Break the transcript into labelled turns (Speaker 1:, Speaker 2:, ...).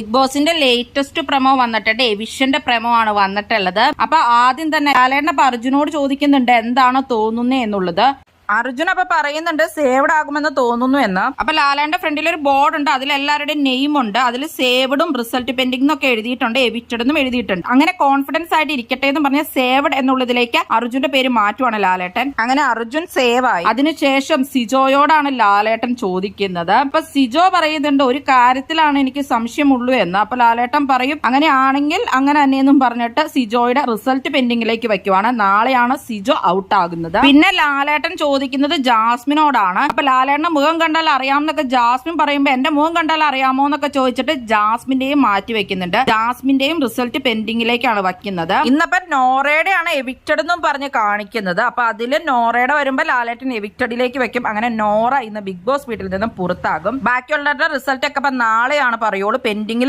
Speaker 1: Big ബോസിന്റെ latest promo വന്നിട്ടുണ്ട്, എവിഷന്റെ promo ആണ് വന്നിട്ടുള്ളത്. അപ്പൊ ആദ്യം തന്നെ ലാലേട്ടൻ അർജുനോട് ചോദിക്കുന്നുണ്ട് എന്താണ് തോന്നുന്നത് എന്നുള്ളത്. അർജുൻ അപ്പൊ പറയുന്നുണ്ട് സേവ്ഡ് ആകുമെന്ന് തോന്നുന്നു എന്ന്. അപ്പൊ ലാലേന്റെ ഫ്രണ്ടിൽ ഒരു ബോർഡ് ഉണ്ട്, അതിൽ എല്ലാവരുടെയും നെയിം ഉണ്ട്. അതിൽ സേവ്ഡും റിസൾട്ട് പെൻഡിംഗ് എന്നൊക്കെ എഴുതിയിട്ടുണ്ട്, എവിക്റ്റഡ് എന്നും എഴുതിയിട്ടുണ്ട്. അങ്ങനെ കോൺഫിഡൻസ് ആയിട്ട് ഇരിക്കട്ടെ എന്ന് പറഞ്ഞ സേവ്ഡ് എന്നുള്ളതിലേക്ക് അർജുന്റെ പേര് മാറ്റുവാണ് ലാലേട്ടൻ. അങ്ങനെ അർജുൻ സേവ് ആയി. അതിനുശേഷം സിജോയോടാണ് ലാലേട്ടൻ ചോദിക്കുന്നത്. അപ്പൊ സിജോ പറയുന്നുണ്ട് ഒരു കാര്യത്തിലാണ് എനിക്ക് സംശയമുള്ളൂ എന്ന്. അപ്പൊ ലാലേട്ടൻ പറയും അങ്ങനെയാണെങ്കിൽ അങ്ങനെ തന്നെയെന്നും പറഞ്ഞിട്ട് സിജോയുടെ റിസൾട്ട് പെൻഡിങ്ങിലേക്ക് വെക്കുവാണ്. നാളെയാണ് സിജോ ഔട്ട് ആകുന്നത്. പിന്നെ ലാലേട്ടൻ ചോദിക്കുന്നത് ജാസ്മിനോടാണ്. അപ്പൊ ലാലേട്ടന്റെ മുഖം കണ്ടാൽ അറിയാമെന്നൊക്കെ ജാസ്മിൻ പറയുമ്പോ എന്റെ മുഖം കണ്ടാൽ അറിയാമോ എന്നൊക്കെ ചോദിച്ചിട്ട് ജാസ്മിന്റെയും മാറ്റി വെക്കുന്നുണ്ട്. ജാസ്മിന്റെയും റിസൾട്ട് പെൻഡിങ്ങിലേക്കാണ് വയ്ക്കുന്നത്. ഇന്നപ്പോ നോറയുടെയാണ് എവിക്റ്റഡ് എന്നും പറഞ്ഞ് കാണിക്കുന്നത്. അപ്പൊ അതില് നോറയുടെ വരുമ്പോ ലാലേട്ടൻ എവിക്റ്റഡിലേക്ക് വെക്കും. അങ്ങനെ നോറ ഇന്ന് ബിഗ് ബോസ് വീട്ടിൽ നിന്നും പുറത്താകും. ബാക്കിയുള്ളവരുടെ റിസൾട്ട് ഒക്കെ നാളെയാണ് പറയുള്ളൂ. പെൻഡിങ്ങിൽ